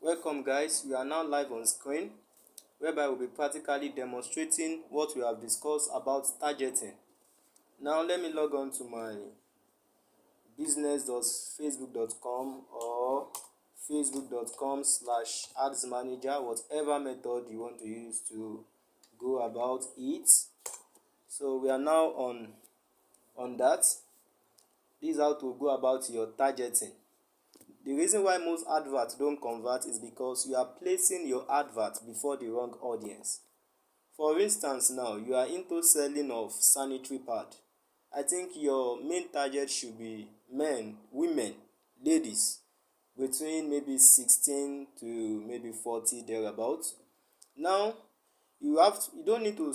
Welcome guys, we are now live on screen whereby we'll be practically demonstrating what we have discussed about targeting. Now let me log on to my business.facebook.com or facebook.com/ads-manager, whatever method you want to use to go about it. So we are now on that. This is how to go about your targeting. The reason why most adverts don't convert is because you are placing your advert before the wrong audience. For instance, now you are into selling of sanitary pad. I think your main target should be men, women, ladies between maybe 16 to maybe 40 thereabouts. Now you don't need to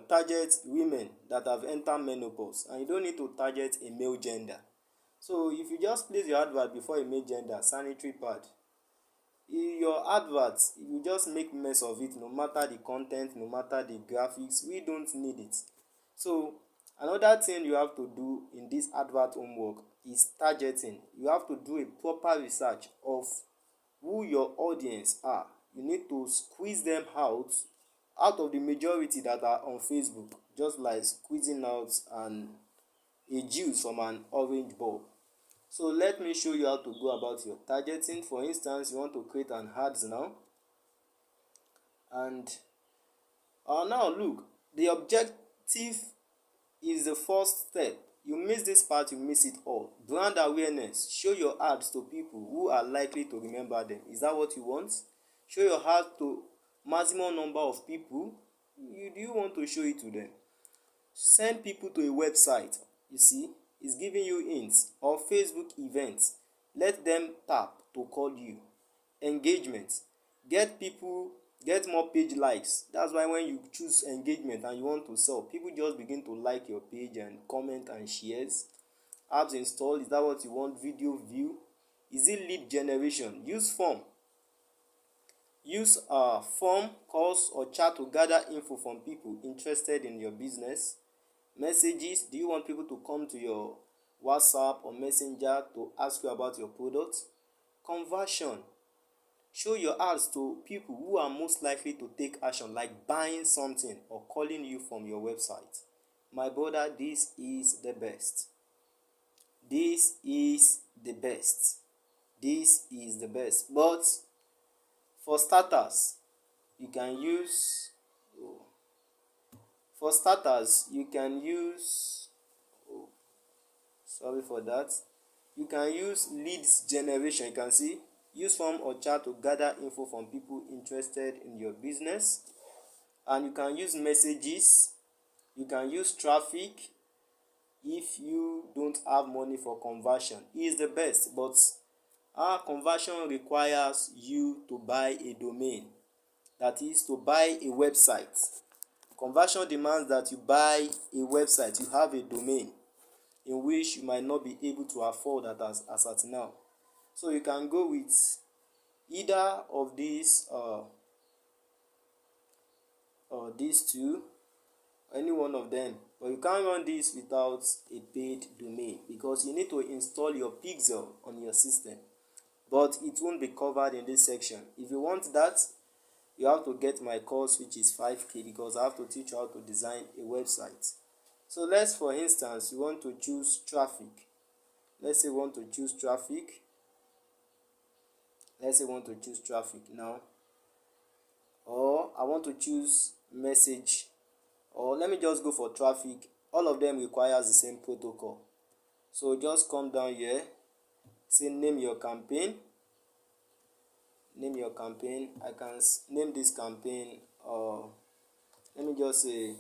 target women that have entered menopause, and you don't need to target a male gender. So if you just place your advert before a male gender, sanitary pad, your advert, you just make mess of it, no matter the content, no matter the graphics. We don't need it. So another thing you have to do in this advert homework is targeting. You have to do a proper research of who your audience are. You need to squeeze them out of the majority that are on Facebook, just like squeezing out a juice from an orange bulb. So let me show you how to go about your targeting. For instance, you want to create an ads now, and now look, the objective is the first step. You miss this part, you miss it all. Brand awareness. Show your ads to people who are likely to remember them. Is that what you want? Show your ads to maximum number of people. Do you want to show it to them? Send people to a website. You see, it's giving you hints. Or Facebook events. Let them tap to call you. Engagement. Get more page likes. That's why when you choose engagement and you want to sell, people just begin to like your page and comment and shares. Apps install. Is that what you want? Video view. Is it lead generation? Use form. Use form, calls or chat to gather info from people interested in your business. Messages. Do you want people to come to your WhatsApp or Messenger to ask you about your product? Conversion. Show your ads to people who are most likely to take action, like buying something or calling you from your website. My brother, this is the best. This is the best. This is the best. But for starters, you can use sorry for that. You can use leads generation. You can see, use form or chat to gather info from people interested in your business. And you can use messages. You can use traffic. If you don't have money for conversion, it is the best, but our conversion requires you to buy a domain, that is to buy a website. Conversion demands that you buy a website, you have a domain in which you might not be able to afford as at now. So you can go with either of these two, any one of them, but you can't run this without a paid domain because you need to install your pixel on your system, but it won't be covered in this section. If you want that, you have to get my course, which is 5k, because I have to teach you how to design a website. So let's, for instance, you want to choose traffic. Let's say we want to choose traffic. Now, or I want to choose message, or let me just go for traffic. All of them requires the same protocol. So just come down here, say name your campaign. I can name this campaign, let me just say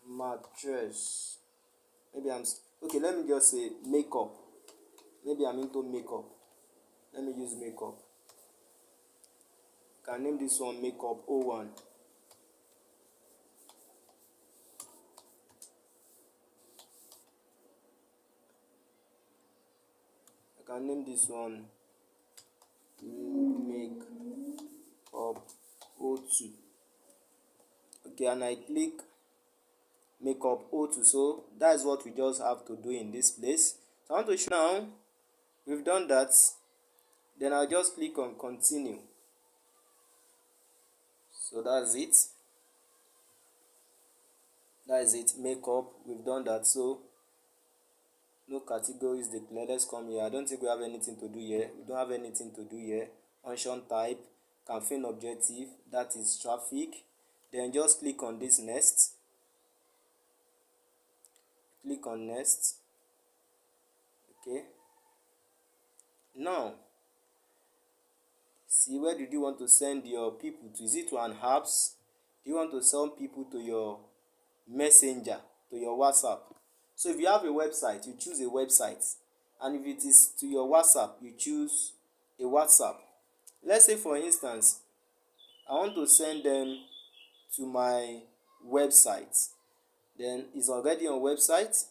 mattress. Let me just say makeup. Maybe I'm into makeup. Let me use makeup. Can name this one makeup 01. I can name this one makeup 02. Okay, and I click makeup 02. So that is what we just have to do in this place. So I want to show now We've done that. Then I'll just click on continue. So that's it. Makeup, we've done that. So no categories declared. Let's come here. I don't think we have anything to do here. We don't have anything to do here. Function type, campaign objective, that is traffic. Then just click on this next. Click on next. Okay. Now, see, where did you want to send your people to? Is it to an apps? Do you want to send people to your messenger, to your WhatsApp? So if you have a website, you choose a website, and if it is to your WhatsApp, you choose a WhatsApp. Let's say, for instance, I want to send them to my website. Then it's already on website.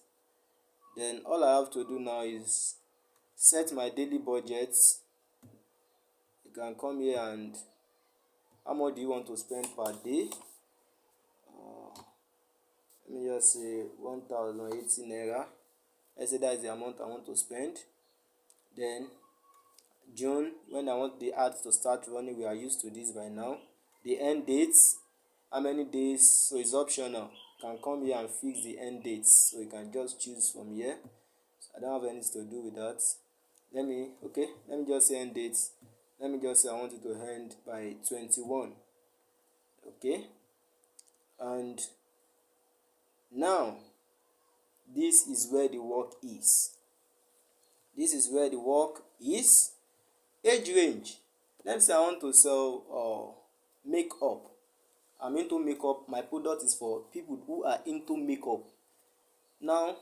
Then all I have to do now is set my daily budget. You can come here and how much do you want to spend per day? Let me just say 1080 naira. Let's say that is the amount I want to spend. Then June, when I want the ads to start running, we are used to this by now. The end dates, how many days, so it's optional. You can come here and fix the end dates, so you can just choose from here. So I don't have anything to do with that. Let me just say end dates. Let me just say I want it to end by 21. Okay, and now this is where the work is. Age range. Let's say I want to sell makeup. I'm into makeup. My product is for people who are into makeup. Now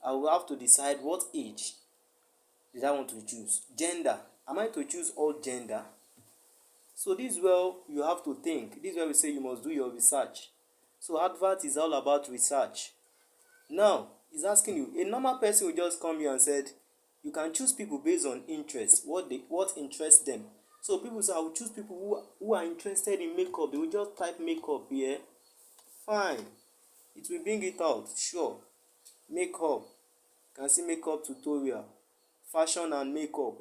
I will have to decide what age did I want to choose. Gender. Am I to choose all gender? So this is where you have to think. This is where we say you must do your research. So advert is all about research. Now it's asking you, a normal person will just come here and said you can choose people based on interest, what interests them. So people say I will choose people who are interested in makeup. They will just type makeup here. Fine, it will bring it out. Sure, makeup. You can see makeup tutorial, fashion and makeup.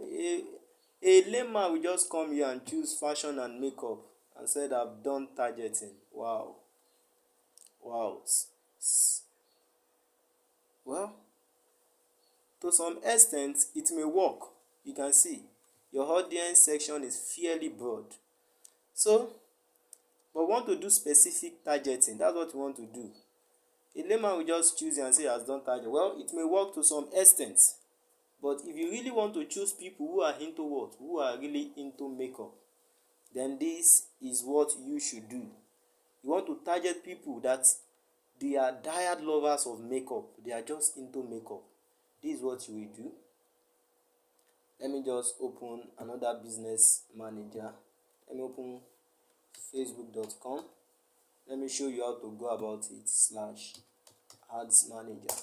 A layman will just come here and choose fashion and makeup and said I've done targeting. Wow. Well, to some extent it may work. You can see your audience section is fairly broad. So but we want to do specific targeting. That's what we want to do. A layman will just choose and say he has done target. Well, it may work to some extent. But if you really want to choose people who are into what? Who are really into makeup, then this is what you should do. You want to target people that they are diehard lovers of makeup. They are just into makeup. This is what you will do. Let me just open another business manager. Let me open facebook.com. Let me show you how to go about it. /ads manager.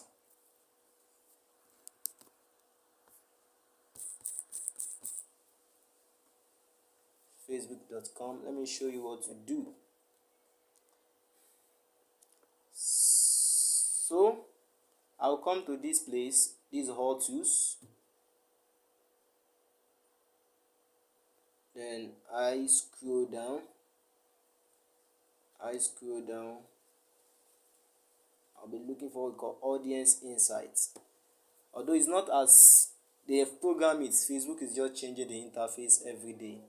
facebook.com. Let me show you what to do. So I'll come to this place. These are all tools. Then I scroll down. I'll be looking for what we call audience insights. Although it's not as they have programmed it, Facebook is just changing the interface every day.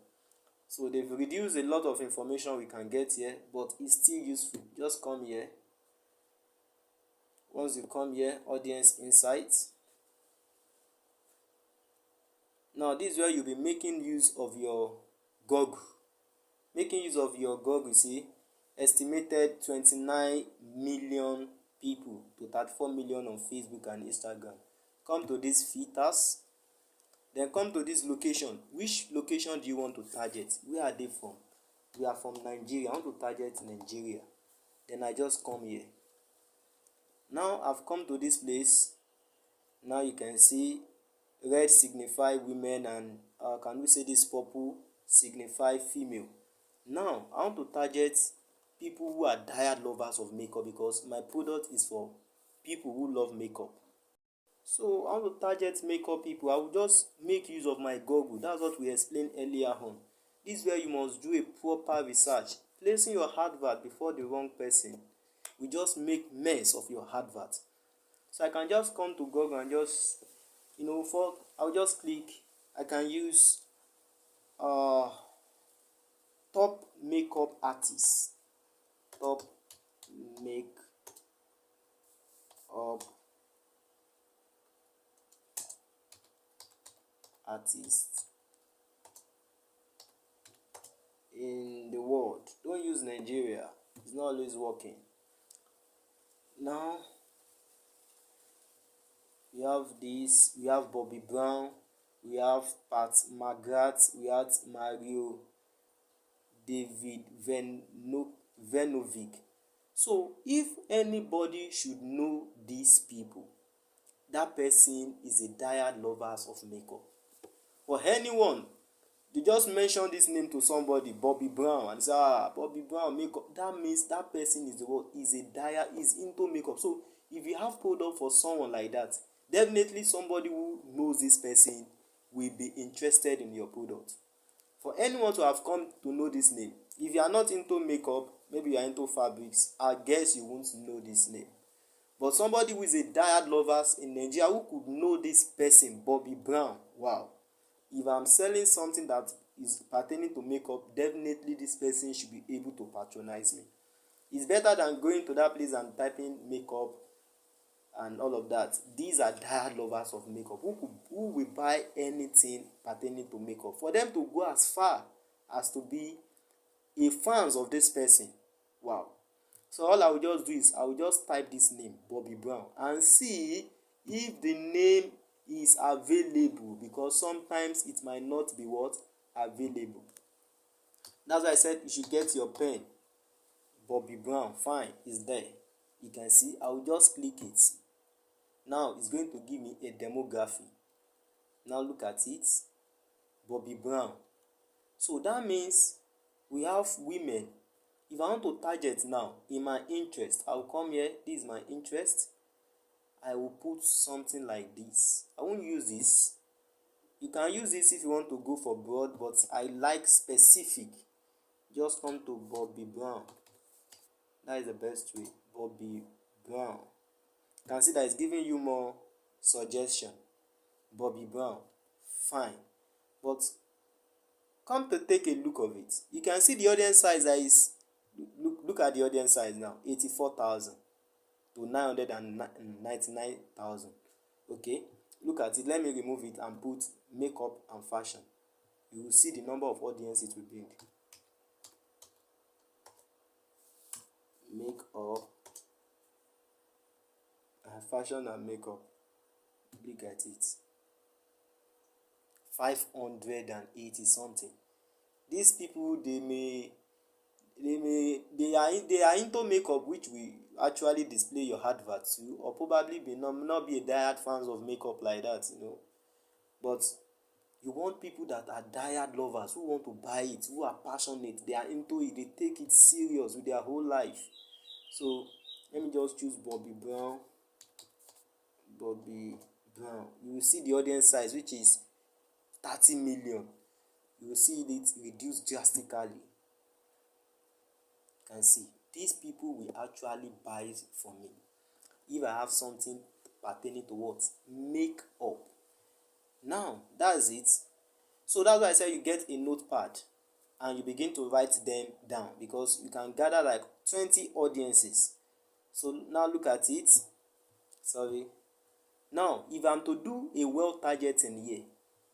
So they've reduced a lot of information we can get here, but it's still useful. Just come here. Once you come here, audience insights. Now this is where you'll be making use of your Google. You see, estimated 29 million people to 34 million on Facebook and Instagram. Come to these filters. Then come to this location. Which location do you want to target? Where are they from? We are from Nigeria. I want to target Nigeria. Then I just come here. Now I've come to this place. Now you can see red signify women and can we say this purple signify female. Now I want to target people who are diehard lovers of makeup because my product is for people who love makeup. So I want to target makeup people. I will just make use of my Google. That's what we explained earlier on. This is where you must do a proper research. Placing your advert before the wrong person will just make mess of your advert. So I can just come to Google and just, I'll just click. I can use uh top makeup artists. Top makeup artists in the world. Don't use Nigeria. It's not always working. Now we have this. We have Bobby Brown. We have Pat McGrath. We have Mario David Venovic. So if anybody should know these people, that person is a diehard lovers of makeup. For anyone, they just mention this name to somebody, Bobby Brown, and say, Bobby Brown makeup. That means that person is the one, is a diehard, is into makeup. So if you have product for someone like that, definitely somebody who knows this person will be interested in your product. For anyone to have come to know this name, if you are not into makeup, maybe you are into fabrics, I guess you won't know this name. But somebody who is a diehard lovers in Nigeria who could know this person, Bobby Brown, wow. If I'm selling something that is pertaining to makeup, definitely this person should be able to patronize me. It's better than going to that place and typing makeup and all of that. These are diehard lovers of makeup who will buy anything pertaining to makeup. For them to go as far as to be a fans of this person, wow. So all I will just do is I will just type this name, Bobby Brown, and see if the name is available, because sometimes it might not be what available. That's why I said you should get your pen. Bobby Brown, fine, is there. You can see I will just click it. Now it's going to give me a demography. Now look at it, Bobby Brown. So that means we have women. If I want to target now in my interest, I will come here. This is my interest. I will put something like this. I won't use this. You can use this if you want to go for broad, but I like specific. Just come to Bobby Brown. That is the best way. Bobby Brown. You can see that it's giving you more suggestion. Bobby Brown. Fine. But come to take a look of it. You can see the audience size that is, look at the audience size now, 84,000 to 999,000. Okay, look at it. Let me remove it and put makeup and fashion. You will see the number of audience it will bring. Makeup and fashion and makeup. Look at it. 580 something. These people, they are into makeup, which will actually display your advert to, or probably not be a diehard fans of makeup like that, But you want people that are diehard lovers, who want to buy it, who are passionate, they are into it, they take it serious with their whole life. So let me just choose Bobby Brown. Bobby Brown. You will see the audience size, which is 30 million. You will see it reduced drastically. You can see these people will actually buy it from me if I have something pertaining to what? Make up. Now that's it. So that's why I say you get a notepad and you begin to write them down, because you can gather like 20 audiences. So now look at it. Sorry. Now if I'm to do a well targeting here,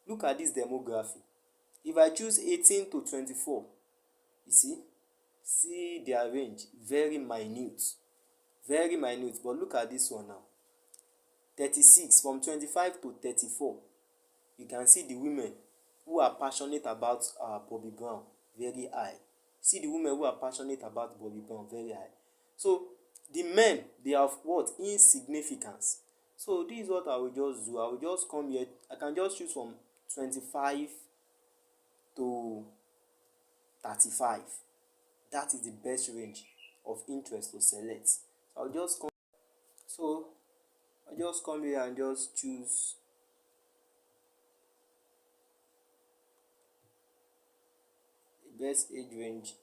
look at this demography. If I choose 18 to 24, you see their range, very minute, but look at this one now, 36, from 25 to 34. You can see the women who are passionate about Bobby Brown, very high. See the women who are passionate about Bobby Brown, very high. So the men, they have what? Insignificance. So this is what I will just do. I will just come here. I can just choose from 25 to 35. That is the best range of interest to select. So I'll just come. So I just come here and just choose the best age range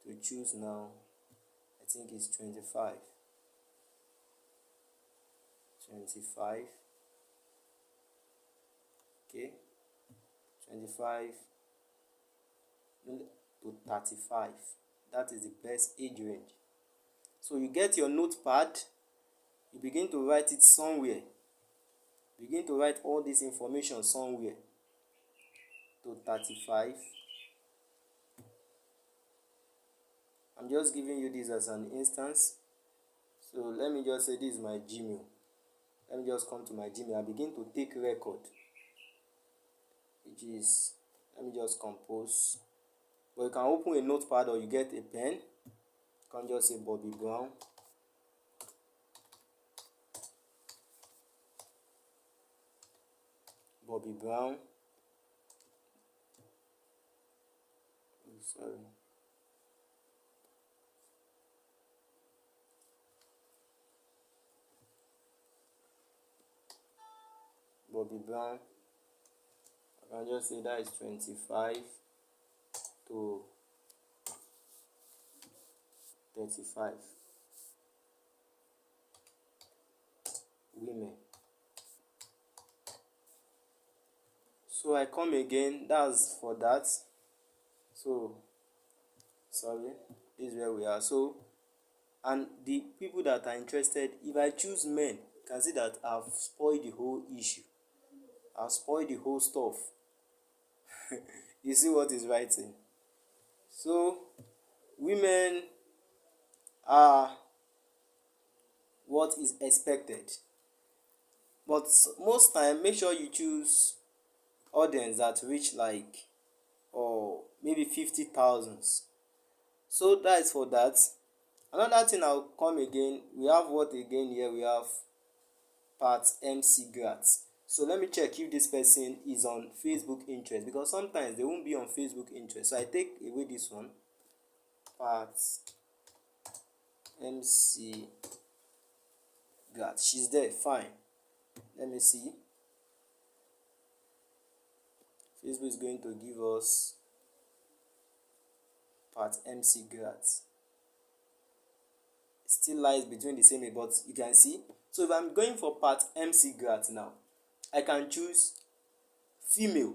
to choose now. I think it's 25. 25. Okay. 25 to 35. That is the best age range. So you get your notepad, you begin to write it somewhere. Begin to write all this information somewhere. To 35. I'm just giving you this as an instance. So let me just say this is my Gmail. Let me just come to my Gmail. I begin to take record, which is, let me just compose. But you can open a notepad or you get a pen. You can just say Bobby Brown. Bobby Brown. Oh, sorry. Bobby Brown. I can just say that is 25 to 35. Women. So I come again, that's for that. So sorry, this is where we are. So, and the people that are interested, if I choose men, you can see that I've spoiled the whole issue. I've spoiled the whole stuff. You see what is writing. So women are what is expected, but most time make sure you choose audience that reach like, or maybe 50,000. So that is for that. Another thing I'll come again, we have what again here, we have part MC Gratz. So let me check if this person is on Facebook interest, because sometimes they won't be on Facebook interest. So I take away this one, part MC Gratz. She's there, fine. Let me see. Facebook is going to give us part MC Gratz. Still lies between the same, but you can see. So if I'm going for part MC Gratz now, I can choose female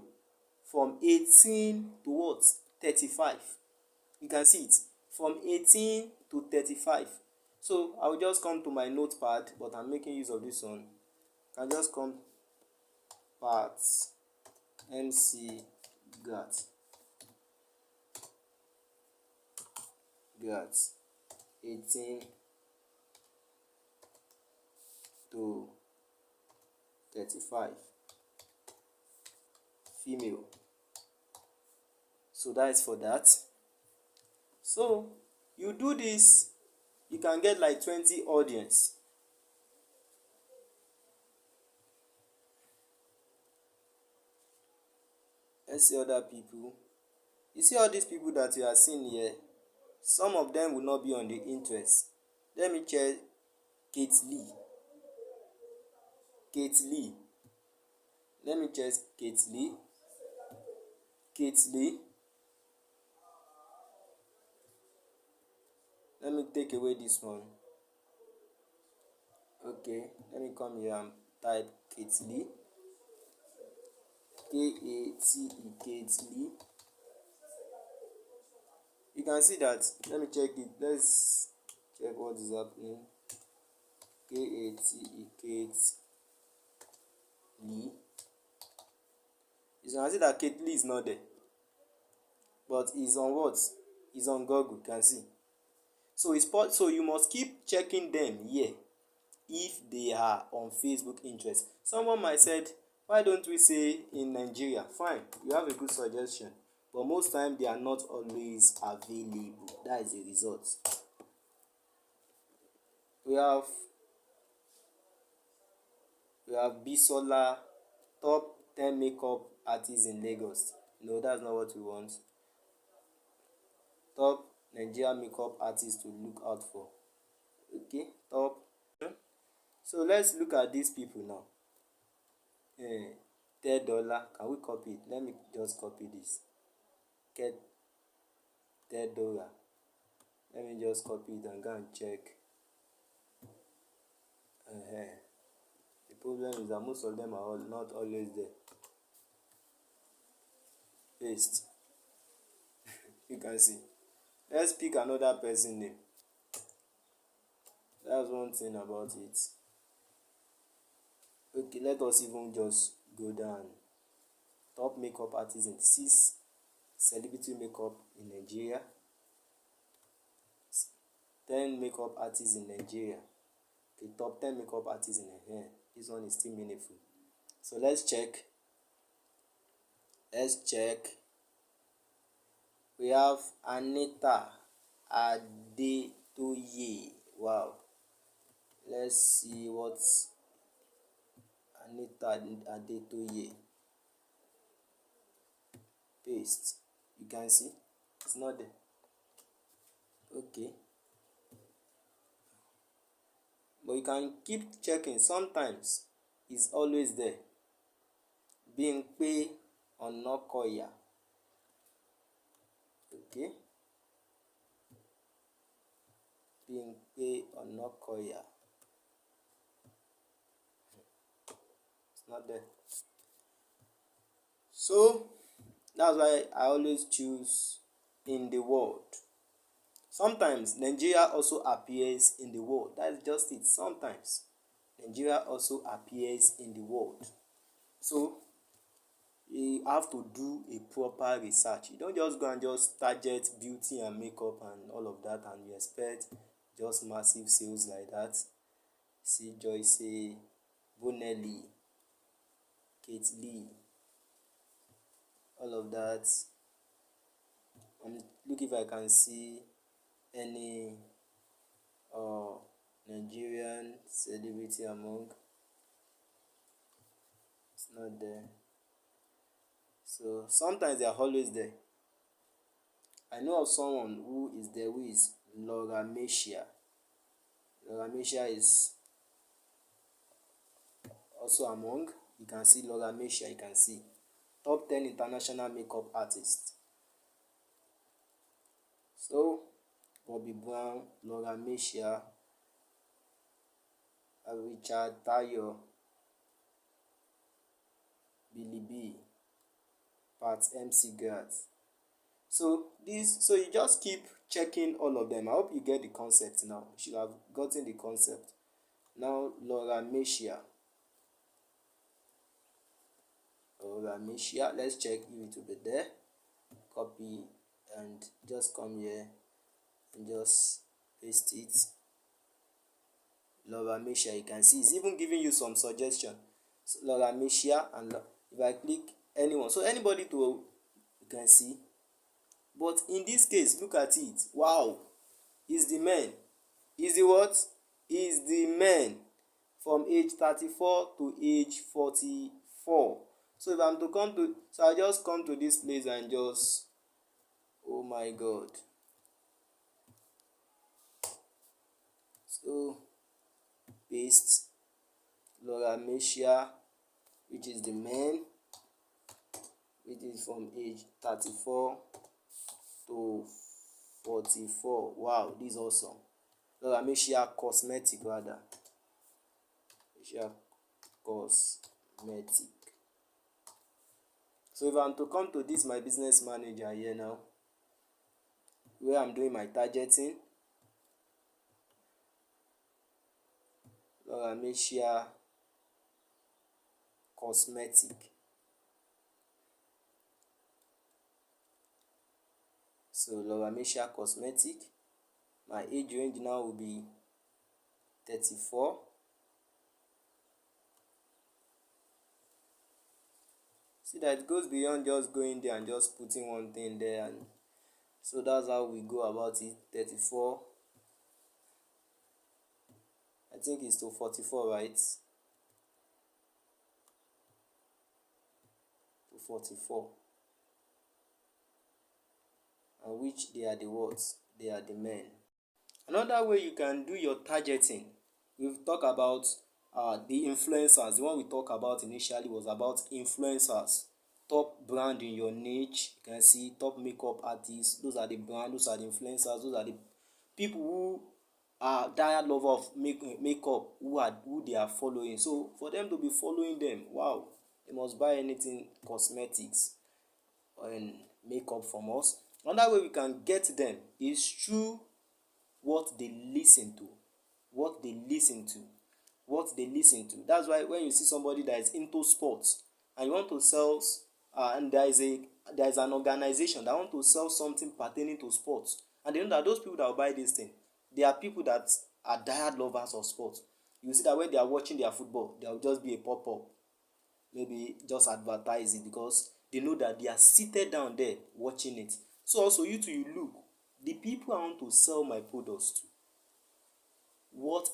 from 18 to what? 35. You can see it. From 18 to 35. So I will just come to my notepad, but I'm making use of this one. I can just come part MC Gratz. 18 to 35. Female. So that is for that. So you do this, you can get like 20 audience. Let's see other people. You see all these people that you are seeing here, some of them will not be on the interest. Let me check Kate Lee. Kate Lee. Let me check Kate Lee. Kate Lee. Let me take away this one. Okay, let me come here and type Kate Lee. K-A-T-E, Kate Lee. You can see that. Let me check it. Let's check what is happening. K-A-T-E, Kate Lee. You can see that Kate Lee is not there, but it's on what? It's on Google. You can see. So so you must keep checking them here if they are on Facebook interest. Someone might said, why don't we say in Nigeria? Fine, you have a good suggestion, but most time they are not always available. That is the result. We have Bisola, top 10 makeup artists in Lagos. No, that's not what we want. Top Nigeria makeup artists to look out for. Okay, top. So let's look at these people now. $10, can we copy it? Let me just copy this. Get $10. Let me just copy it and go and check. The problem is that most of them are not always there. Paste. You can see. Let's pick another person name. That's one thing about it. Okay, let us even just go down. Top makeup artists in 6 celebrity makeup in Nigeria. 10 makeup artists in Nigeria. Okay, top 10 makeup artists in Nigeria. This one is still meaningful. So let's check. We have Anita Adetoye. Wow. Let's see what's Anita Adetoye. Paste. You can see it's not there. Okay. But you can keep checking. Sometimes it's always there. Bimpe Onokoya. Okay. Bimpe Onokoya. It's not there. So that's why I always choose in the world. Sometimes Nigeria also appears in the world. That's just it. Sometimes Nigeria also appears in the world. So you have to do a proper research. You don't just go and just target beauty and makeup and all of that and you expect just massive sales like that. See Joyce, Bonelli, Kate Lee, all of that. Look if I can see any Nigerian celebrity among. It's not there. So sometimes they are always there. I know of someone who is there who is Laura Meshia. Laura Meshia is also among. You can see Laura Meshia, you can see. Top 10 international makeup artists. So, Bobby Brown, Laura Meshia, Richard Tayo, Billy B, Pat MC Grat. So you just keep checking all of them. I hope you get the concept now. You should have gotten the concept. Now Laura Meshia. Let's check if it will be there. Copy and just come here and just paste it. Laura Meshia, you can see it's even giving you some suggestion. So Laura Meshia, and if I click anyone, so anybody you can see. But in this case, look at it. Wow, is the men. Is the what? Is the men from age 34 to age 44. So if I'm to come to, so I just come to this place and just, oh my God. So paste Laura Meshia, which is the men, which is from age 34 to 44. Wow, this is awesome. Laura Meshia Cosmetic rather. Meshia Cosmetic. So if I'm to come to this my business manager here now, where I'm doing my targeting, Laura Meshia Cosmetic. So Laura Meshia Cosmetic. My age range now will be 34. See that it goes beyond just going there and just putting one thing there, and so that's how we go about it. 34. I think it's to 44, right? To 44. And which they are the what? They are the men. Another way you can do your targeting, we've talked about the influencers. The one we talked about initially was about influencers, top brand in your niche. You can see top makeup artists. Those are the brand, those are the influencers, those are the people who are dire lover of makeup, who they are following. So for them to be following them, wow, they must buy anything cosmetics and makeup from us. Another way we can get them is through what they listen to. What they listen to. What they listen to. That's why when you see somebody that is into sports and you want to sell, and there is an organization that want to sell something pertaining to sports, and they know that those people that will buy this thing, they are people that are diehard lovers of sports. You see that when they are watching their football, there will just be a pop-up, maybe just advertise it, because they know that they are seated down there watching it. So also you too, you look, the people I want to sell my products to, what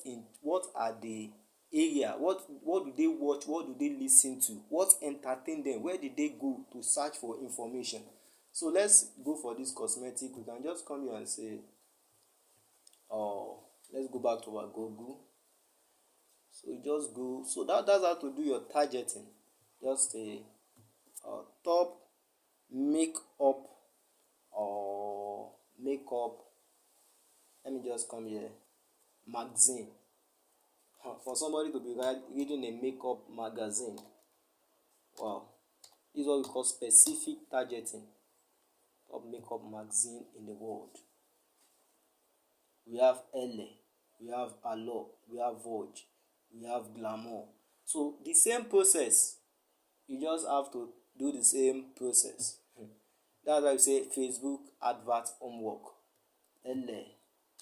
are the area, what do they watch, what do they listen to, what entertain them, where did they go to search for information. So let's go for this cosmetic. We can just come here and say, oh, let's go back to our Google. So you just go, so that's how to do your targeting. Just a top makeup or makeup, let me just come here, magazine. For somebody to be reading a makeup magazine, wow, this is what we call specific targeting. Top makeup magazine in the world. We have Elle, we have Allure, we have Vogue, we have Glamour. So the same process, you just have to do the same process. That's why we say Facebook advert homework. Elle,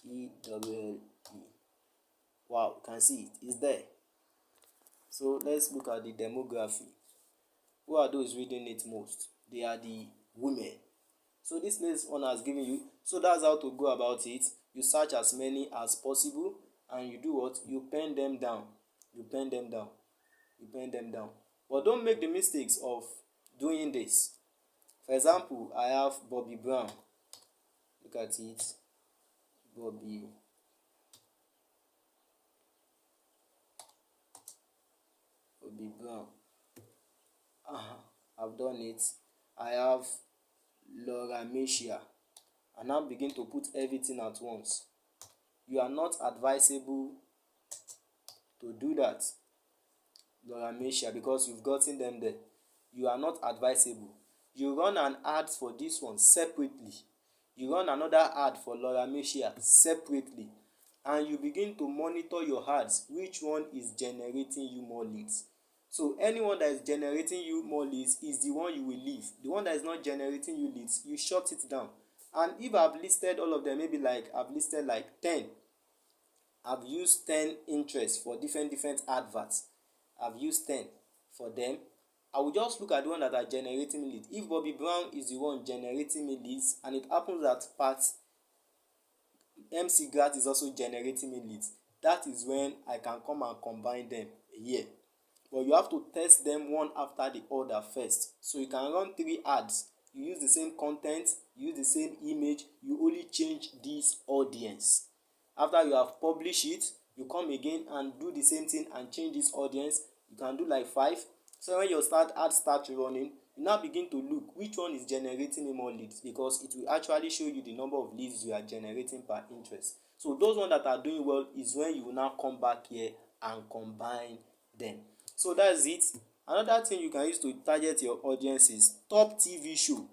EWLE. Wow, you can see it's there. So let's look at the demography. Who are those reading it most? They are the women. So this next one has given you, so that's how to go about it. You search as many as possible and you do what? You pen them down. You pen them down. You pen them down. But don't make the mistakes of doing this. For example, I have Bobby Brown. Look at it. Bobby Brown. I've done it. I have Laura Mercier. And now begin to put everything at once. You are not advisable to do that, Laura Mercier, because you've gotten them there. You are not advisable. You run an ad for this one separately. You run another ad for Laura Mercier separately. And you begin to monitor your ads, which one is generating you more leads. So anyone that is generating you more leads is the one you will leave. The one that is not generating you leads, you shut it down. And if I've listed all of them, maybe like I've listed like 10, I've used 10 interests for different adverts. I've used 10 for them. I will just look at the one that are generating me leads. If Bobby Brown is the one generating me leads, and it happens that part MC Grat is also generating me leads, that is when I can come and combine them here. But you have to test them one after the other first. So you can run 3 ads. You use the same content, you use the same image, you only change this audience. After you have published it, you come again and do the same thing and change this audience. You can do like 5. So when your ad starts running, you now begin to look which one is generating me more leads, because it will actually show you the number of leads you are generating per interest. So those ones that are doing well is when you will now come back here and combine them. So that's it. Another thing you can use to target your audience is top TV show. You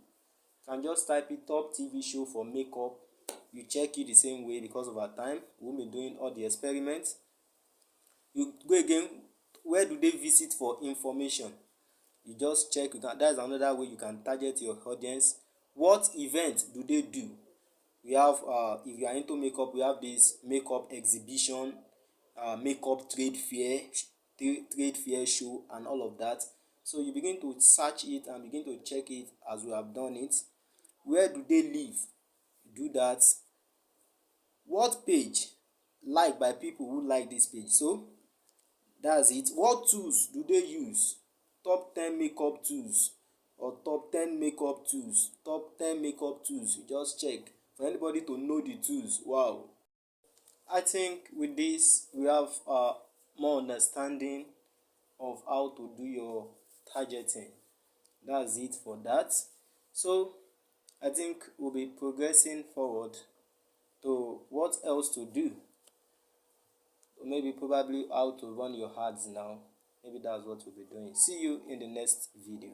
can just type it, top TV show for makeup. You check it the same way, because of our time we'll be doing all the experiments. You go again, where do they visit for information? You just check. That's another way you can target your audience. What event do they do? We have if you are into makeup, we have this makeup exhibition, makeup trade fair show, and all of that. So you begin to search it and begin to check it as we have done it. Where do they live? Do that. What page liked by people who like this page? So that's it. What tools do they use? Top 10 makeup tools, or top 10 makeup tools. Top 10 makeup tools. You just check for anybody to know the tools. Wow. I think with this we have more understanding of how to do your targeting. That's it for that. So I think we'll be progressing forward to what else to do. Maybe probably how to run your ads now. Maybe that's what we'll be doing. See you in the next video.